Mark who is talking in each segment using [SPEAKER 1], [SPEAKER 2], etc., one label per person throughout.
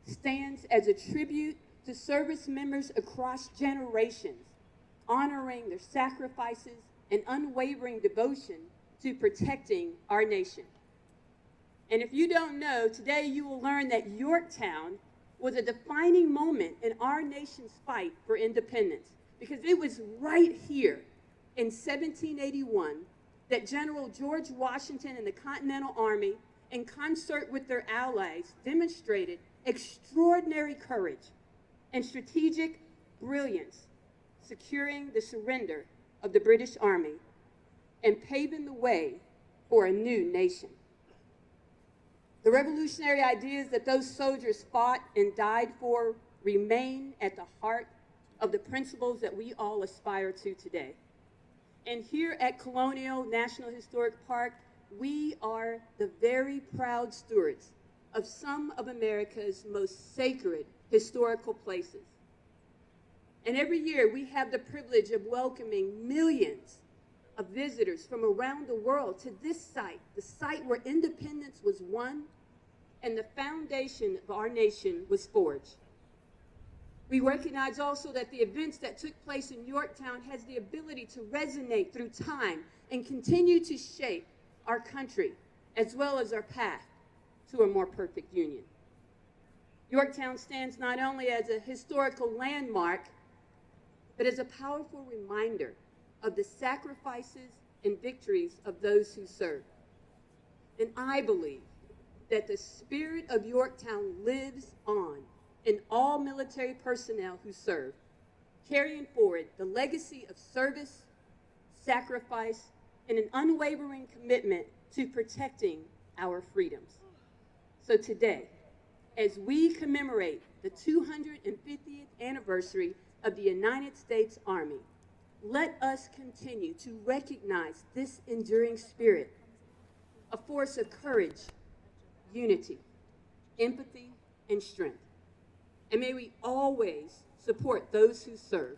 [SPEAKER 1] stands as a tribute to service members across generations, honoring their sacrifices and unwavering devotion to protecting our nation. And if you don't know, today you will learn that Yorktown was a defining moment in our nation's fight for independence, because it was right here in 1781 that General George Washington and the Continental Army, in concert with their allies, demonstrated extraordinary courage and strategic brilliance, securing the surrender of the British Army and paving the way for a new nation. The revolutionary ideas that those soldiers fought and died for remain at the heart of the principles that we all aspire to today. And here at Colonial National Historic Park, we are the very proud stewards of some of America's most sacred historical places. And every year we have the privilege of welcoming millions of visitors from around the world to this site, the site where independence was won and the foundation of our nation was forged. We recognize also that the events that took place in Yorktown has the ability to resonate through time and continue to shape our country as well as our path to a more perfect union. Yorktown stands not only as a historical landmark, but as a powerful reminder of the sacrifices and victories of those who served. And I believe that the spirit of Yorktown lives on in all military personnel who serve, carrying forward the legacy of service, sacrifice, and an unwavering commitment to protecting our freedoms. So today, as we commemorate the 250th anniversary of the United States Army, let us continue to recognize this enduring spirit, a force of courage, unity, empathy, and strength. And may we always support those who serve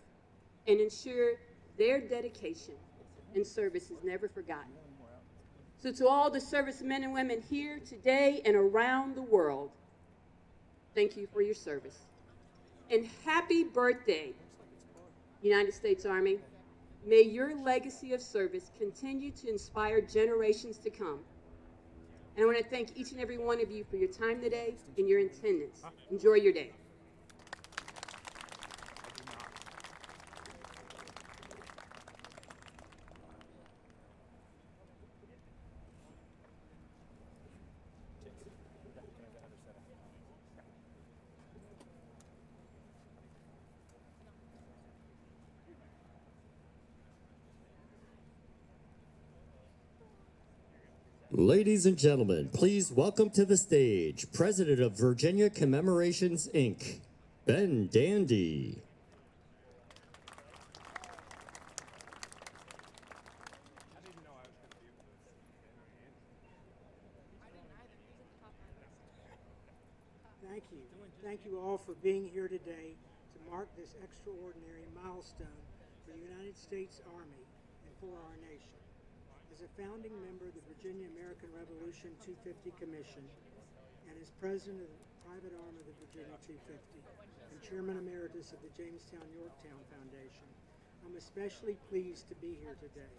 [SPEAKER 1] and ensure their dedication and service is never forgotten. So to all the servicemen and women here today and around the world, thank you for your service. And happy birthday, United States Army. May your legacy of service continue to inspire generations to come. And I want to thank each and every one of you for your time today and your attendance. Enjoy your day.
[SPEAKER 2] Ladies and gentlemen, please welcome to the stage President of Virginia Commemorations, Inc., Ben Dandy.
[SPEAKER 3] Thank you. Thank you all for being here today to mark this extraordinary milestone for the United States Army and for our nation. As a founding member of the Virginia American Revolution 250 Commission and as president of the private arm of the Virginia 250 and chairman emeritus of the Jamestown Yorktown Foundation, I'm especially pleased to be here today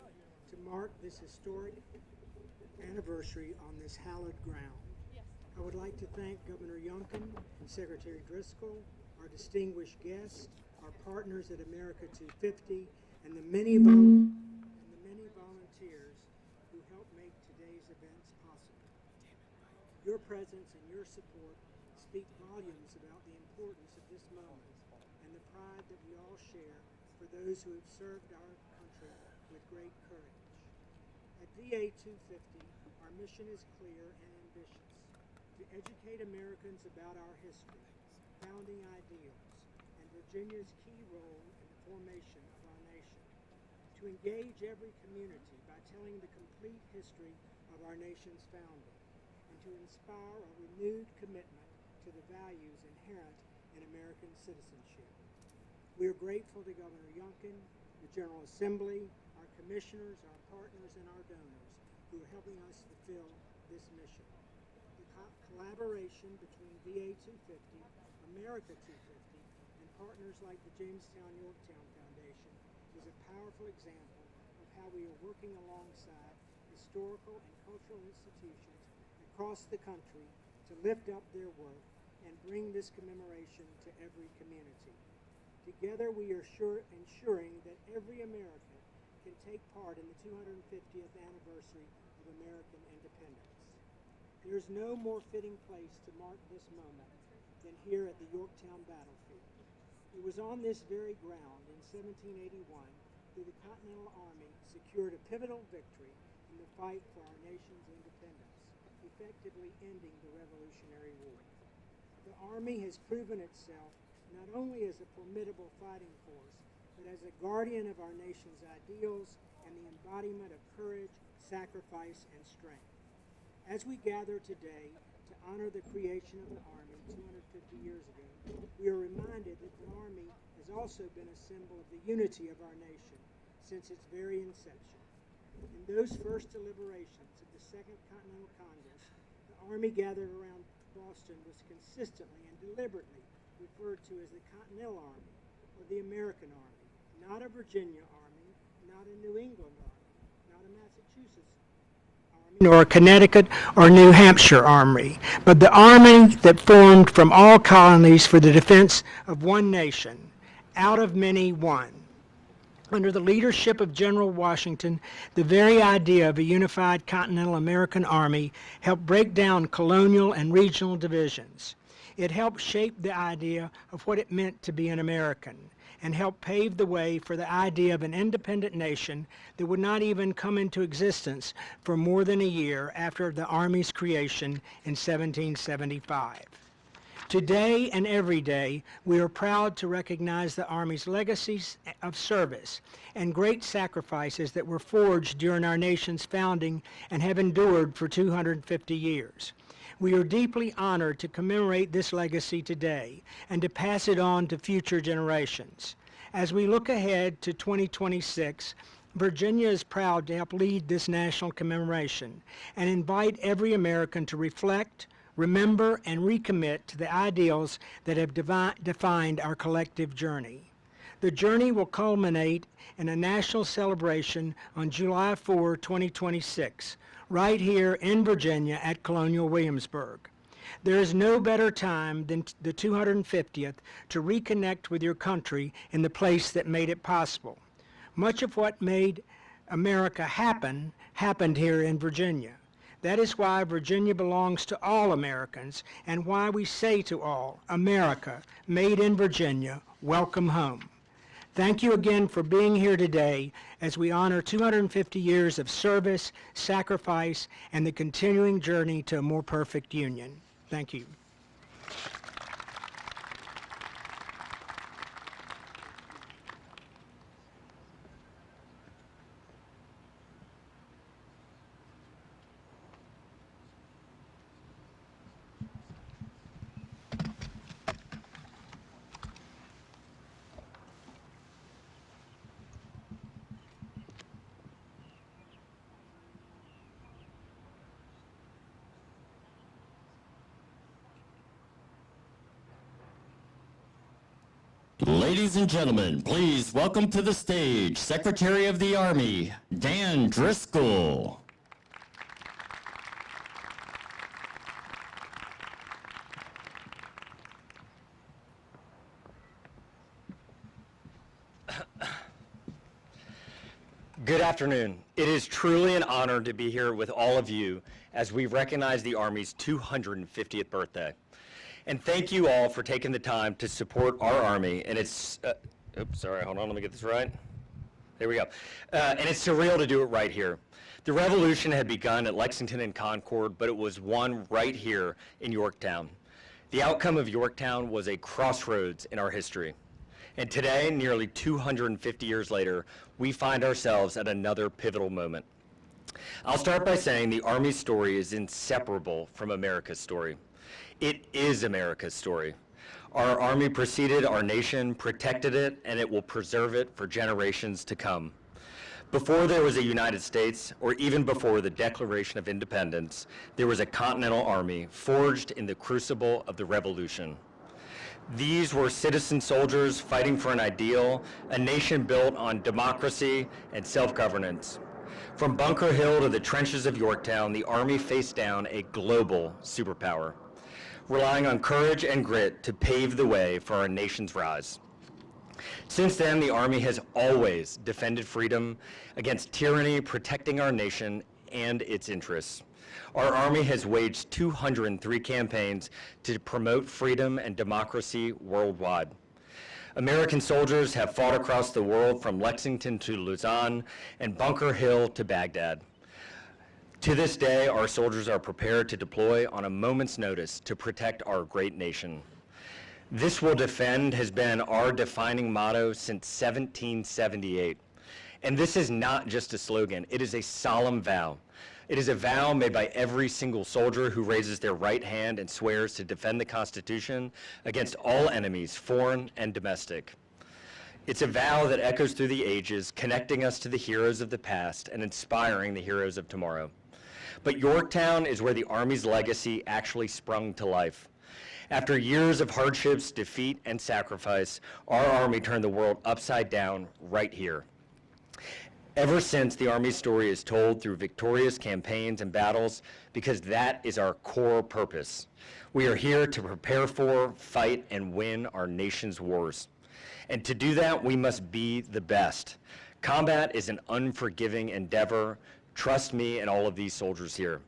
[SPEAKER 3] to mark this historic anniversary on this hallowed ground. I would like to thank Governor Youngkin and Secretary Driscoll, our distinguished guests, our partners at America 250, and the many volunteers who helped make today's events possible. Your presence and your support speak volumes about the importance of this moment and the pride that we all share for those who have served our country with great courage. At VA 250, our mission is clear and ambitious: to educate Americans about our history, founding ideals, and Virginia's key role in the formation of our nation; to engage every community by telling the complete history of our nation's founding, and to inspire a renewed commitment to the values inherent in American citizenship. We are grateful to Governor Youngkin, the General Assembly, our commissioners, our partners, and our donors who are helping us fulfill this mission. The collaboration between VA 250, America 250, and partners like the Jamestown Yorktown Foundation is a powerful example of how we are working alongside historical and cultural institutions across the country to lift up their work and bring this commemoration to every community. Together we are ensuring that every American can take part in the 250th anniversary of American independence. There is no more fitting place to mark this moment than here at the Yorktown Battlefield. It was on this very ground in 1781 that the Continental Army secured a pivotal victory in the fight for our nation's independence, effectively ending the Revolutionary War. The Army has proven itself not only as a formidable fighting force, but as a guardian of our nation's ideals and the embodiment of courage, sacrifice, and strength. As we gather today to honor the creation of the Army 250 years ago, we are reminded that the Army has also been a symbol of the unity of our nation since its very inception. In those first deliberations of the Second Continental Congress, the Army gathered around Boston was consistently and deliberately referred to as the Continental Army or the American Army, not a Virginia Army, not a New England Army, not a Massachusetts Army, nor a Connecticut or New Hampshire Army, but the army that formed from all colonies for the defense of one nation, out of many one. Under the leadership of General Washington, the very idea of a unified Continental American Army helped break down colonial and regional divisions. It helped shape the idea of what it meant to be an American and helped pave the way for the idea of an independent nation that would not even come into existence for more than a year after the Army's creation in 1775. Today and every day, we are proud to recognize the Army's legacies of service and great sacrifices that were forged during our nation's founding and have endured for 250 years. We are deeply honored to commemorate this legacy today and to pass it on to future generations. As we look ahead to 2026, Virginia is proud to help lead this national commemoration and invite every American to reflect, remember, and recommit to the ideals that have defined our collective journey. The journey will culminate in a national celebration on July 4, 2026, right here in Virginia at Colonial Williamsburg. There is no better time than the 250th to reconnect with your country in the place that made it possible. Much of what made America happen happened here in Virginia. That is why Virginia belongs to all Americans and why we say to all, America, made in Virginia, welcome home. Thank you again for being here today as we honor 250 years of service, sacrifice, and the continuing journey to a more perfect union. Thank you.
[SPEAKER 2] Ladies and gentlemen, please welcome to the stage Secretary of the Army, Dan Driscoll.
[SPEAKER 4] Good afternoon. It is truly an honor to be here with all of you as we recognize the Army's 250th birthday. And thank you all for taking the time to support our Army and its, sorry, hold on, let me get this right. There we go. And it's surreal to do it right here. The revolution had begun at Lexington and Concord, but it was won right here in Yorktown. The outcome of Yorktown was a crossroads in our history. And today, nearly 250 years later, we find ourselves at another pivotal moment. I'll start by saying the Army's story is inseparable from America's story. It is America's story. Our Army preceded our nation, protected it, and it will preserve it for generations to come. Before there was a United States, or even before the Declaration of Independence, there was a Continental Army forged in the crucible of the Revolution. These were citizen soldiers fighting for an ideal, a nation built on democracy and self-governance. From Bunker Hill to the trenches of Yorktown, the Army faced down a global superpower, relying on courage and grit to pave the way for our nation's rise. Since then, the Army has always defended freedom against tyranny, protecting our nation and its interests. Our Army has waged 203 campaigns to promote freedom and democracy worldwide. American soldiers have fought across the world from Lexington to Luzon and Bunker Hill to Baghdad. To this day, our soldiers are prepared to deploy on a moment's notice to protect our great nation. "This will defend" has been our defining motto since 1778. And this is not just a slogan, it is a solemn vow. It is a vow made by every single soldier who raises their right hand and swears to defend the Constitution against all enemies, foreign and domestic. It's a vow that echoes through the ages, connecting us to the heroes of the past and inspiring the heroes of tomorrow. But Yorktown is where the Army's legacy actually sprung to life. After years of hardships, defeat, and sacrifice, our Army turned the world upside down right here. Ever since, the Army's story is told through victorious campaigns and battles because that is our core purpose. We are here to prepare for, fight, and win our nation's wars. And to do that, we must be the best. Combat is an unforgiving endeavor. Trust me and all of these soldiers here.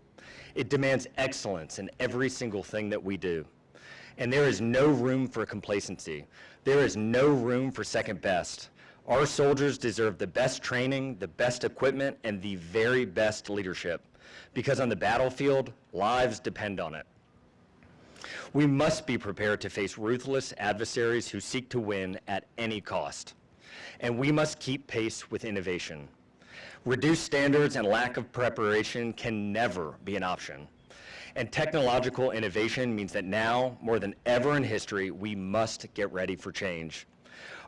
[SPEAKER 4] It demands excellence in every single thing that we do. And there is no room for complacency. There is no room for second best. Our soldiers deserve the best training, the best equipment, and the very best leadership, because on the battlefield, lives depend on it. We must be prepared to face ruthless adversaries who seek to win at any cost. And we must keep pace with innovation. Reduced standards and lack of preparation can never be an option. And technological innovation means that now, more than ever in history, we must get ready for change.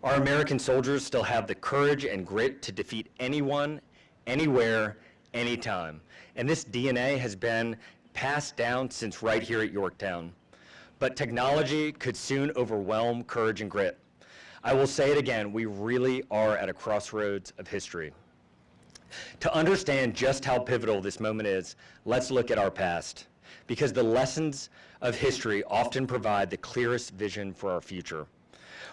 [SPEAKER 4] Our American soldiers still have the courage and grit to defeat anyone, anywhere, anytime. And this DNA has been passed down since right here at Yorktown. But technology could soon overwhelm courage and grit. I will say it again, we really are at a crossroads of history. To understand just how pivotal this moment is, let's look at our past, because the lessons of history often provide the clearest vision for our future.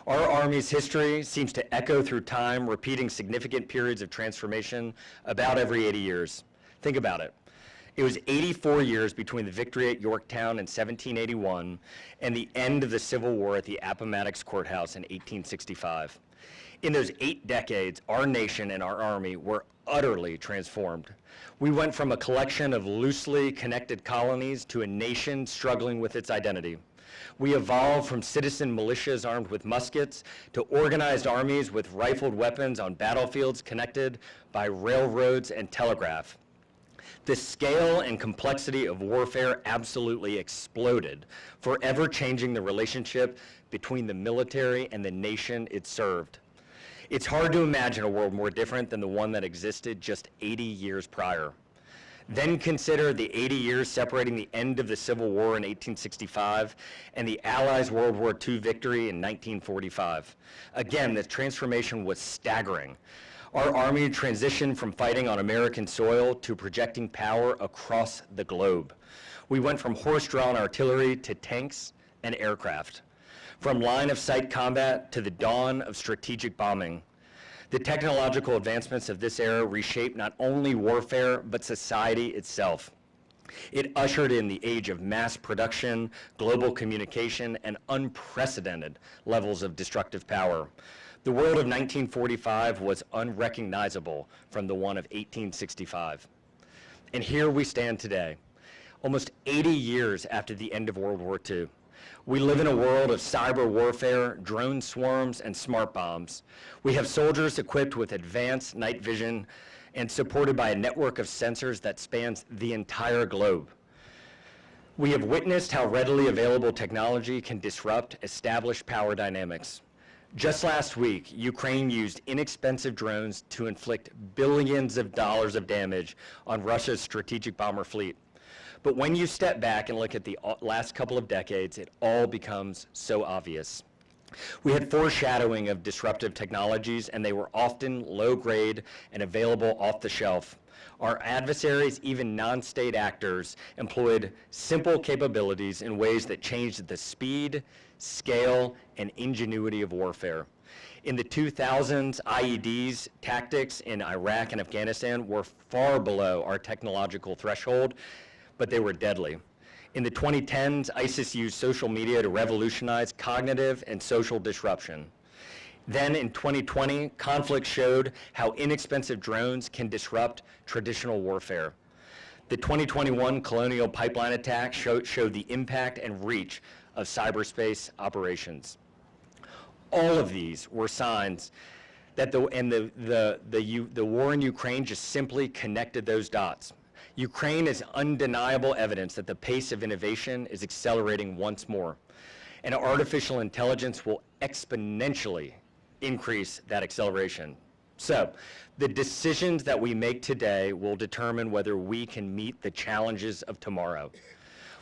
[SPEAKER 4] Our Army's history seems to echo through time, repeating significant periods of transformation about every 80 years. Think about it. It was 84 years between the victory at Yorktown in 1781 and the end of the Civil War at the Appomattox Courthouse in 1865. In those 8 decades, our nation and our Army were utterly transformed. We went from a collection of loosely connected colonies to a nation struggling with its identity. We evolved from citizen militias armed with muskets to organized armies with rifled weapons on battlefields connected by railroads and telegraph. The scale and complexity of warfare absolutely exploded, forever changing the relationship between the military and the nation it served. It's hard to imagine a world more different than the one that existed just 80 years prior. Then consider the 80 years separating the end of the Civil War in 1865 and the Allies' World War II victory in 1945. Again, the transformation was staggering. Our Army transitioned from fighting on American soil to projecting power across the globe. We went from horse-drawn artillery to tanks and aircraft, from line-of-sight combat to the dawn of strategic bombing. The technological advancements of this era reshaped not only warfare, but society itself. It ushered in the age of mass production, global communication, and unprecedented levels of destructive power. The world of 1945 was unrecognizable from the one of 1865. And here we stand today, almost 80 years after the end of World War II. We live in a world of cyber warfare, drone swarms, and smart bombs. We have soldiers equipped with advanced night vision and supported by a network of sensors that spans the entire globe. We have witnessed how readily available technology can disrupt established power dynamics. Just last week, Ukraine used inexpensive drones to inflict billions of dollars of damage on Russia's strategic bomber fleet. But when you step back and look at the last couple of decades, it all becomes so obvious. We had foreshadowing of disruptive technologies, and they were often low-grade and available off the shelf. Our adversaries, even non-state actors, employed simple capabilities in ways that changed the speed, scale, and ingenuity of warfare. In the 2000s, IEDs tactics in Iraq and Afghanistan were far below our technological threshold, but they were deadly. In the 2010s, ISIS used social media to revolutionize cognitive and social disruption. Then in 2020, conflict showed how inexpensive drones can disrupt traditional warfare. The 2021 Colonial Pipeline attack showed the impact and reach of cyberspace operations. All of these were signs that the war in Ukraine just simply connected those dots. Ukraine is undeniable evidence that the pace of innovation is accelerating once more, and artificial intelligence will exponentially increase that acceleration. So, the decisions that we make today will determine whether we can meet the challenges of tomorrow.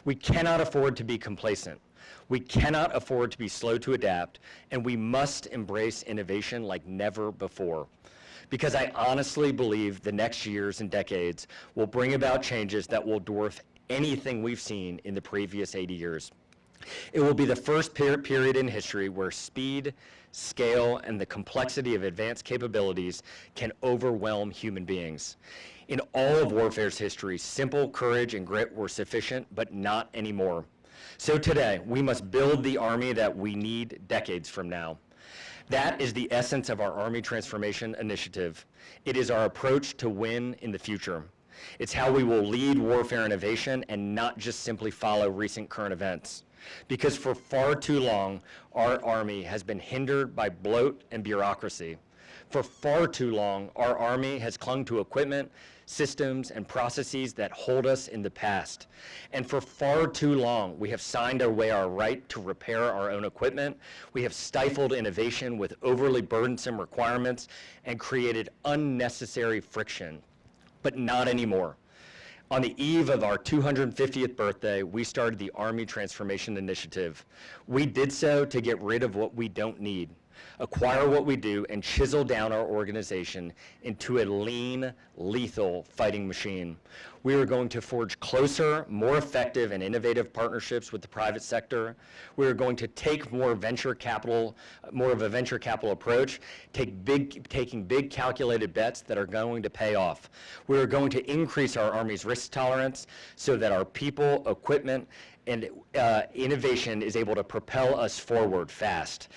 [SPEAKER 4] We cannot afford to be complacent. We cannot afford to be slow to adapt, and we must embrace innovation like never before. Because I honestly believe the next years and decades will bring about changes that will dwarf anything we've seen in the previous 80 years. It will be the first period in history where speed, scale, and the complexity of advanced capabilities can overwhelm human beings. In all of warfare's history, simple courage and grit were sufficient, but not anymore. So today, we must build the Army that we need decades from now. That is the essence of our Army Transformation Initiative. It is our approach to win in the future. It's how we will lead warfare innovation and not just simply follow recent current events. Because for far too long, our Army has been hindered by bloat and bureaucracy. For far too long, our Army has clung to equipment, systems, and processes that hold us in the past. And for far too long, we have signed away our right to repair our own equipment. We have stifled innovation with overly burdensome requirements and created unnecessary friction. But not anymore. On the eve of our 250th birthday, we started the Army Transformation Initiative. We did so to get rid of what we don't need, acquire what we do, and chisel down our organization into a lean, lethal fighting machine. We are going to forge closer, more effective, and innovative partnerships with the private sector. We are going to take more of a venture capital approach, taking big calculated bets that are going to pay off. We are going to increase our Army's risk tolerance so that our people, equipment, and innovation is able to propel us forward fast.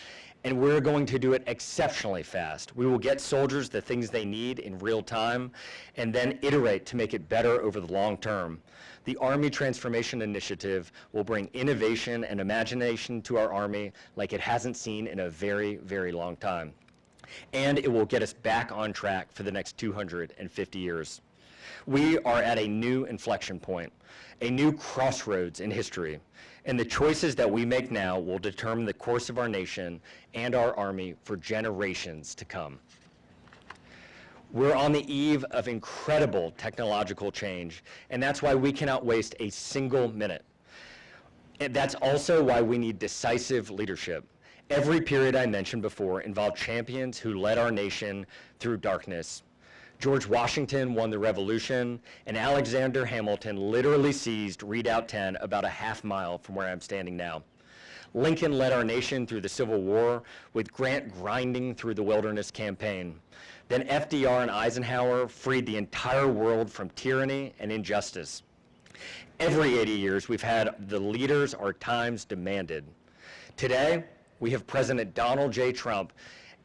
[SPEAKER 4] And we're going to do it exceptionally fast. We will get soldiers the things they need in real time and then iterate to make it better over the long term. The Army Transformation Initiative will bring innovation and imagination to our Army like it hasn't seen in a very, very long time. And it will get us back on track for the next 250 years. We are at a new inflection point, a new crossroads in history. And the choices that we make now will determine the course of our nation and our Army for generations to come. We're on the eve of incredible technological change, and that's why we cannot waste a single minute. And that's also why we need decisive leadership. Every period I mentioned before involved champions who led our nation through darkness. George Washington won the Revolution, and Alexander Hamilton literally seized Redoubt 10 about a half mile from where I'm standing now. Lincoln led our nation through the Civil War, with Grant grinding through the Wilderness Campaign. Then FDR and Eisenhower freed the entire world from tyranny and injustice. Every 80 years, we've had the leaders our times demanded. Today, we have President Donald J. Trump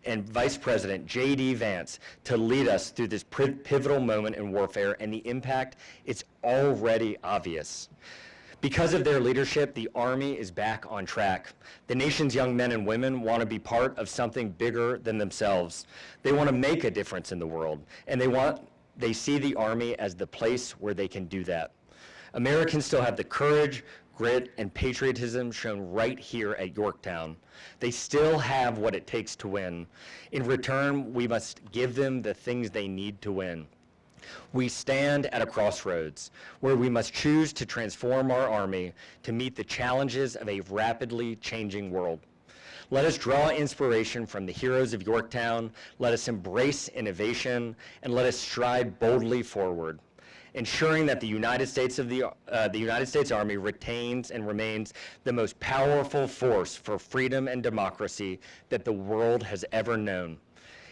[SPEAKER 4] and Vice President J.D. Vance to lead us through this pivotal moment in warfare, and the impact is already obvious. Because of their leadership, the Army is back on track. The nation's young men and women want to be part of something bigger than themselves. They want to make a difference in the world, and they see the Army as the place where they can do that. Americans still have the courage, grit, and patriotism shown right here at Yorktown. They still have what it takes to win. In return, we must give them the things they need to win. We stand at a crossroads where we must choose to transform our Army to meet the challenges of a rapidly changing world. Let us draw inspiration from the heroes of Yorktown, let us embrace innovation, and let us stride boldly forward, ensuring that the United States Army retains and remains the most powerful force for freedom and democracy that the world has ever known.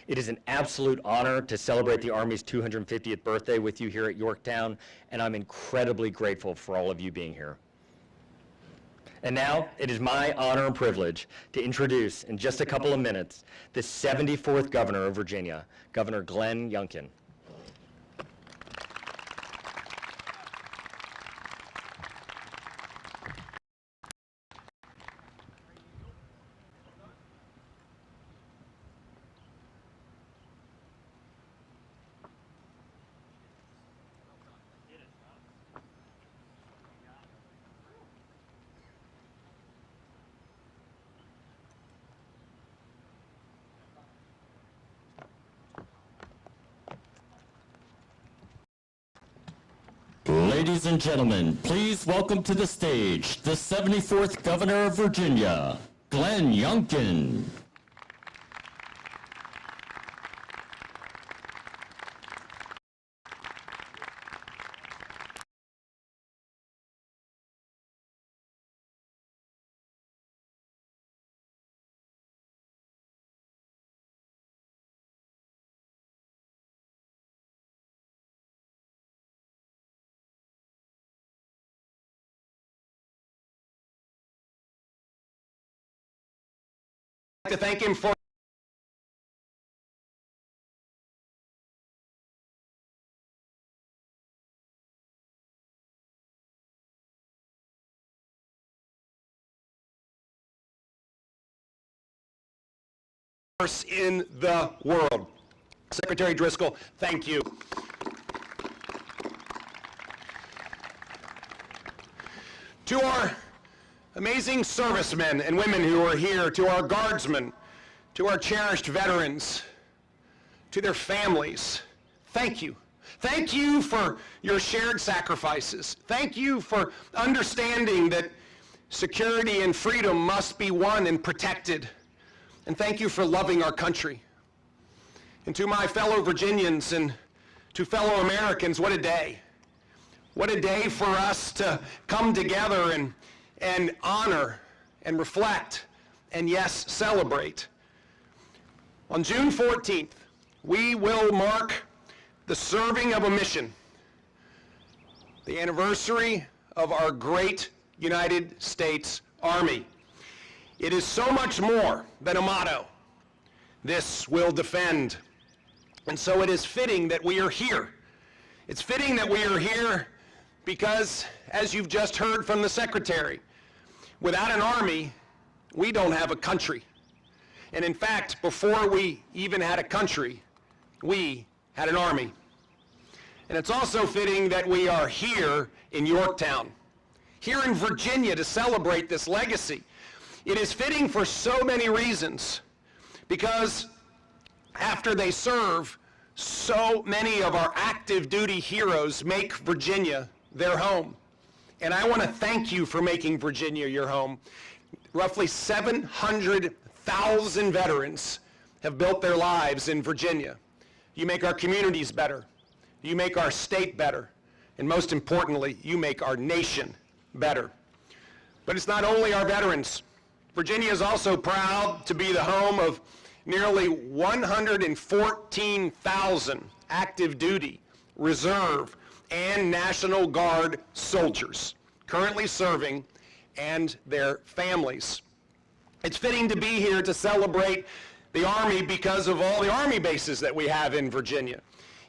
[SPEAKER 4] It is an absolute honor to celebrate the Army's 250th birthday with you here at Yorktown, and I'm incredibly grateful for all of you being here. And now, it is my honor and privilege to introduce, in just a couple of minutes, the 74th Governor of Virginia, Governor Glenn Youngkin.
[SPEAKER 2] Ladies and gentlemen, please welcome to the stage the 74th Governor of Virginia, Glenn Youngkin.
[SPEAKER 5] To thank him for in the world. Secretary Driscoll, thank you. To our amazing servicemen and women who are here, to our guardsmen, to our cherished veterans, to their families, thank you. Thank you for your shared sacrifices. Thank you for understanding that security and freedom must be won and protected. And thank you for loving our country. And to my fellow Virginians and to fellow Americans, what a day. What a day for us to come together and honor and reflect and, yes, celebrate. On June 14th, we will mark the serving of a mission, the anniversary of our great United States Army. It is so much more than a motto. This will defend. And so it is fitting that we are here. It's fitting that we are here because, as you've just heard from the Secretary, without an army, we don't have a country. And in fact, before we even had a country, we had an army. And it's also fitting that we are here in Yorktown, here in Virginia, to celebrate this legacy. It is fitting for so many reasons, because after they serve, so many of our active duty heroes make Virginia their home. And I want to thank you for making Virginia your home. Roughly 700,000 veterans have built their lives in Virginia. You make our communities better. You make our state better. And most importantly, you make our nation better. But it's not only our veterans. Virginia is also proud to be the home of nearly 114,000 active duty, reserve, and National Guard soldiers currently serving and their families. It's fitting to be here to celebrate the Army because of all the Army bases that we have in Virginia.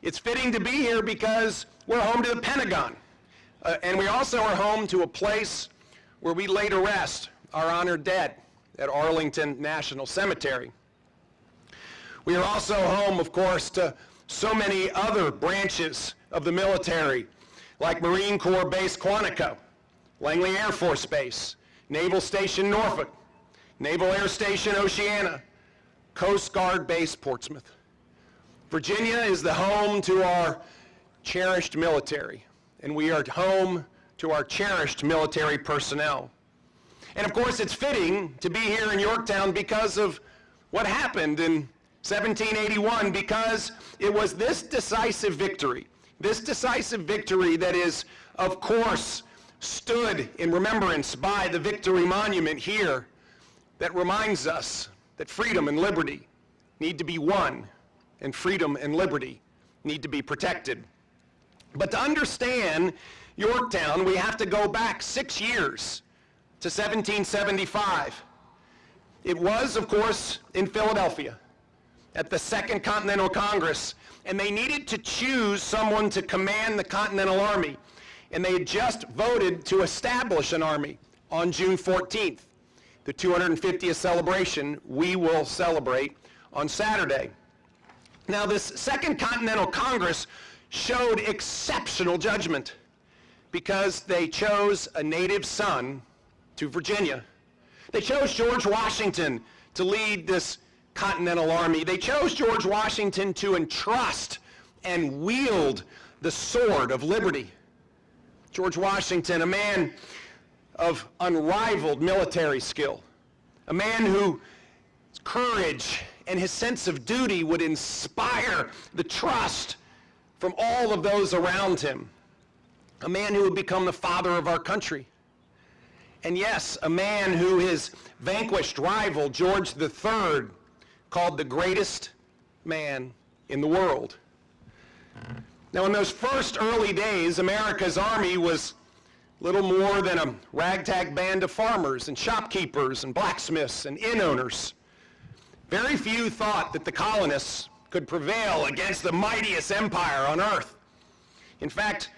[SPEAKER 5] It's fitting to be here because we're home to the Pentagon. And we also are home to a place where we lay to rest our honored dead at Arlington National Cemetery. We are also home, of course, to so many other branches of the military, like Marine Corps Base Quantico, Langley Air Force Base, Naval Station Norfolk, Naval Air Station Oceana, Coast Guard Base Portsmouth. Virginia is the home to our cherished military, and we are home to our cherished military personnel. And of course, it's fitting to be here in Yorktown because of what happened in 1781, because it was this decisive victory that is, of course, stood in remembrance by the Victory Monument here, that reminds us that freedom and liberty need to be won, and freedom and liberty need to be protected. But to understand Yorktown, we have to go back 6 years to 1775. It was, of course, in Philadelphia at the Second Continental Congress, and they needed to choose someone to command the Continental Army, and they had just voted to establish an army on June 14th, the 250th celebration we will celebrate on Saturday. Now, this Second Continental Congress showed exceptional judgment because they chose a native son to Virginia. They chose George Washington to lead this Continental Army. They chose George Washington to entrust and wield the sword of liberty. George Washington, a man of unrivaled military skill, a man whose courage and his sense of duty would inspire the trust from all of those around him, a man who would become the father of our country. And yes, a man who his vanquished rival, George III, called the greatest man in the world. Now, in those first early days, America's army was little more than a ragtag band of farmers and shopkeepers and blacksmiths and inn owners. Very few thought that the colonists could prevail against the mightiest empire on earth. In fact,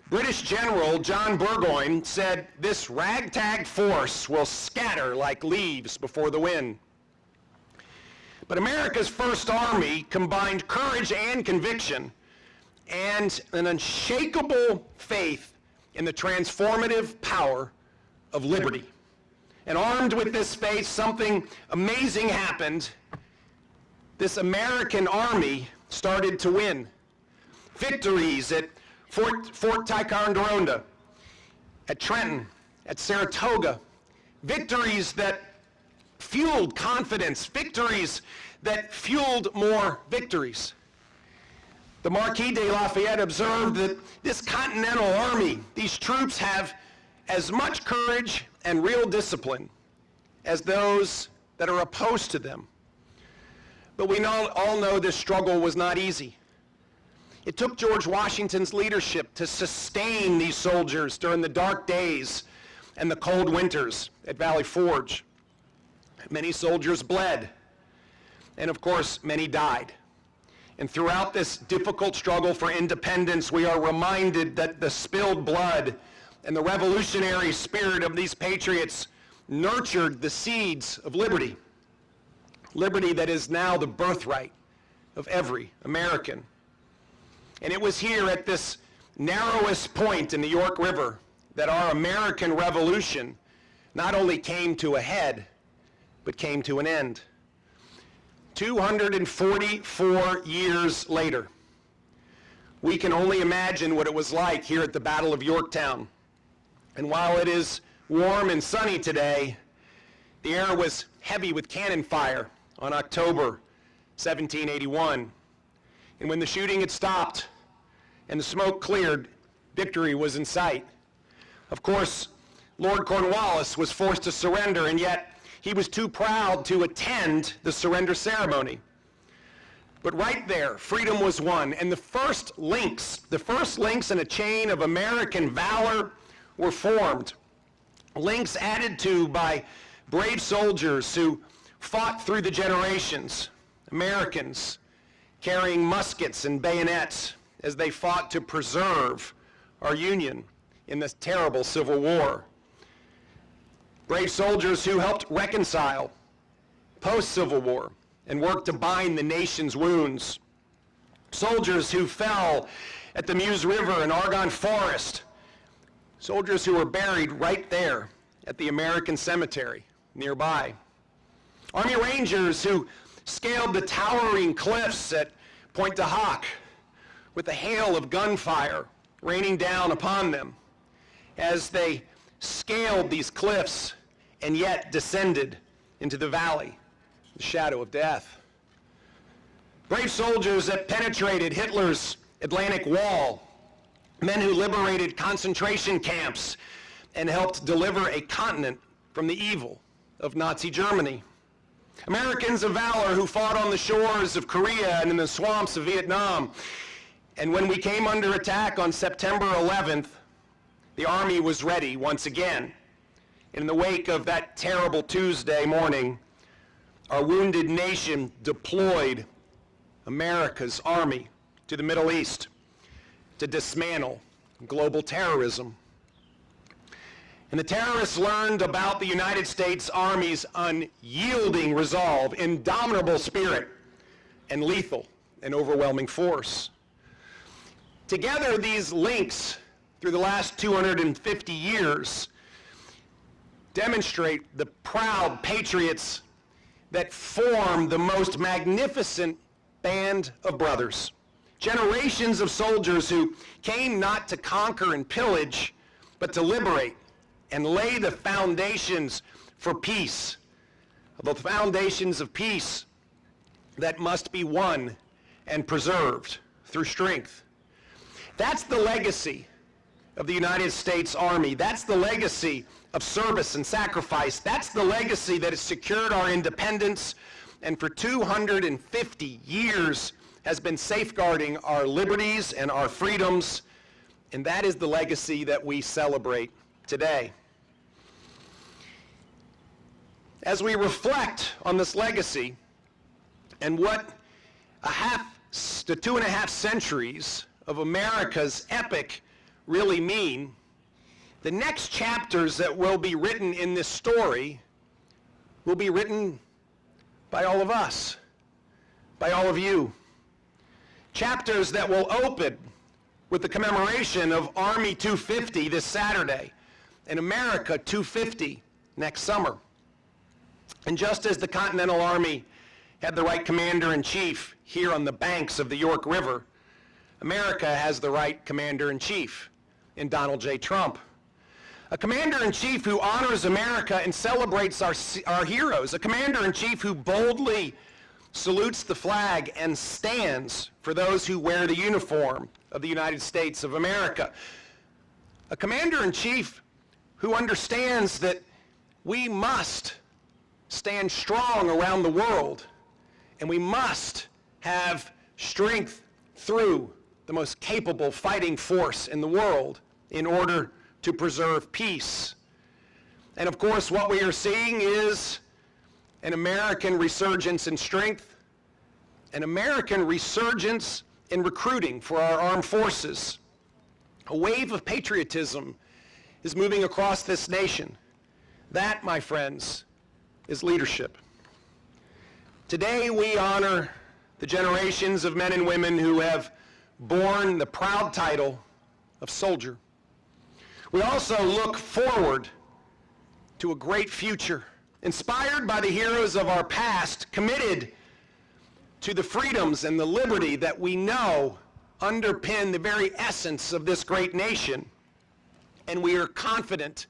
[SPEAKER 5] British General John Burgoyne said, "This ragtag force will scatter like leaves before the wind." But America's first army combined courage and conviction and an unshakable faith in the transformative power of liberty. And armed with this faith, something amazing happened. This American army started to win. Victories at Fort Ticonderoga, at Trenton, at Saratoga. Victories that fueled confidence. Victories that fueled more victories. The Marquis de Lafayette observed that this Continental Army, these troops have as much courage and real discipline as those that are opposed to them. But we all know this struggle was not easy. It took George Washington's leadership to sustain these soldiers during the dark days and the cold winters at Valley Forge. Many soldiers bled, and of course, many died. And throughout this difficult struggle for independence, we are reminded that the spilled blood and the revolutionary spirit of these patriots nurtured the seeds of liberty. Liberty that is now the birthright of every American. And it was here at this narrowest point in the York River that our American Revolution not only came to a head, but came to an end. 244 years later, we can only imagine what it was like here at the Battle of Yorktown. And while it is warm and sunny today, the air was heavy with cannon fire on October 1781. And when the shooting had stopped and the smoke cleared, victory was in sight. Of course, Lord Cornwallis was forced to surrender, and yet he was too proud to attend the surrender ceremony. But right there, freedom was won, and the first links in a chain of American valor were formed. Links added to by brave soldiers who fought through the generations, Americans carrying muskets and bayonets as they fought to preserve our Union in this terrible Civil War. Brave soldiers who helped reconcile post-Civil War and worked to bind the nation's wounds. Soldiers who fell at the Meuse River and Argonne Forest Soldiers who were buried right there at the American Cemetery nearby. Army Rangers who scaled the towering cliffs at Pointe du Hoc with a hail of gunfire raining down upon them as they scaled these cliffs and yet descended into the valley, the shadow of death. Brave soldiers that penetrated Hitler's Atlantic Wall, men who liberated concentration camps and helped deliver a continent from the evil of Nazi Germany. Americans of valor who fought on the shores of Korea and in the swamps of Vietnam. And when we came under attack on September 11th, the Army was ready once again. In the wake of that terrible Tuesday morning, our wounded nation deployed America's Army to the Middle East to dismantle global terrorism. And the terrorists learned about the United States Army's unyielding resolve, indomitable spirit, and lethal and overwhelming force. Together, these links through the last 250 years demonstrate the proud patriots that form the most magnificent band of brothers. Generations of soldiers who came not to conquer and pillage, but to liberate and lay the foundations for peace, the foundations of peace that must be won and preserved through strength. That's the legacy of the United States Army. That's the legacy of service and sacrifice. That's the legacy that has secured our independence and for 250 years has been safeguarding our liberties and our freedoms, and that is the legacy that we celebrate today. As we reflect on this legacy and what the 2.5 centuries of America's epic really mean, the next chapters that will be written in this story will be written by all of us, by all of you. Chapters that will open with the commemoration of Army 250 this Saturday and America 250 next summer. And just as the Continental Army had the right commander-in-chief here on the banks of the York River, America has the right commander-in-chief in Donald J. Trump. A commander-in-chief who honors America and celebrates our heroes. A commander-in-chief who boldly salutes the flag and stands for those who wear the uniform of the United States of America. A commander-in-chief who understands that we must stand strong around the world, and we must have strength through the most capable fighting force in the world in order to preserve peace. And of course, what we are seeing is an American resurgence in strength, an American resurgence in recruiting for our armed forces. A wave of patriotism is moving across this nation. That, my friends, is leadership. Today we honor the generations of men and women who have borne the proud title of soldier. We also look forward to a great future, inspired by the heroes of our past, committed to the freedoms and the liberty that we know underpin the very essence of this great nation. And we are confident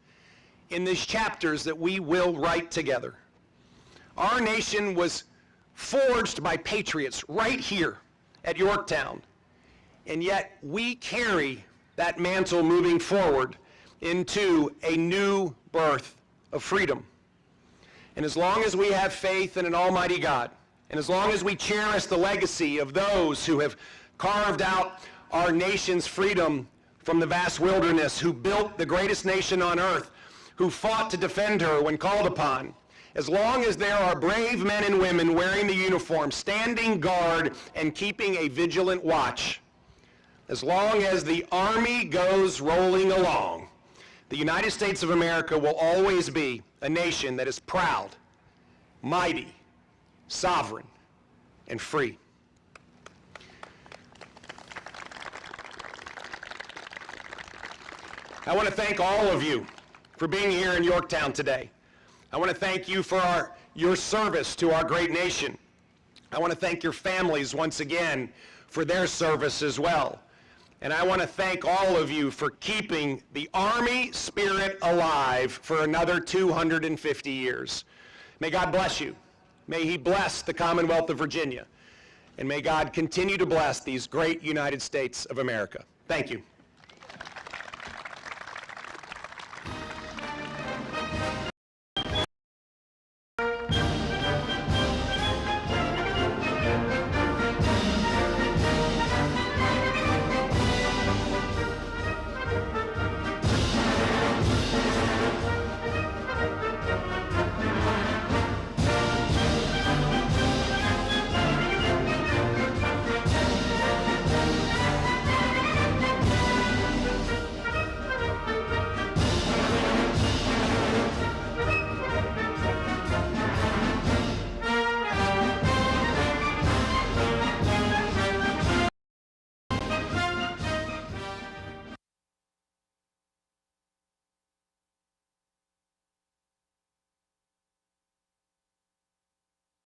[SPEAKER 5] in these chapters that we will write together. Our nation was forged by patriots right here at Yorktown, and yet we carry that mantle moving forward into a new birth of freedom. And as long as we have faith in an almighty God, and as long as we cherish the legacy of those who have carved out our nation's freedom from the vast wilderness, who built the greatest nation on earth, who fought to defend her when called upon, as long as there are brave men and women wearing the uniform, standing guard and keeping a vigilant watch, as long as the Army goes rolling along, the United States of America will always be a nation that is proud, mighty, sovereign, and free. I want to thank all of you for being here in Yorktown today. I want to thank you for your service to our great nation. I want to thank your families once again for their service as well. And I want to thank all of you for keeping the Army spirit alive for another 250 years. May God bless you. May He bless the Commonwealth of Virginia. And may God continue to bless these great United States of America. Thank you.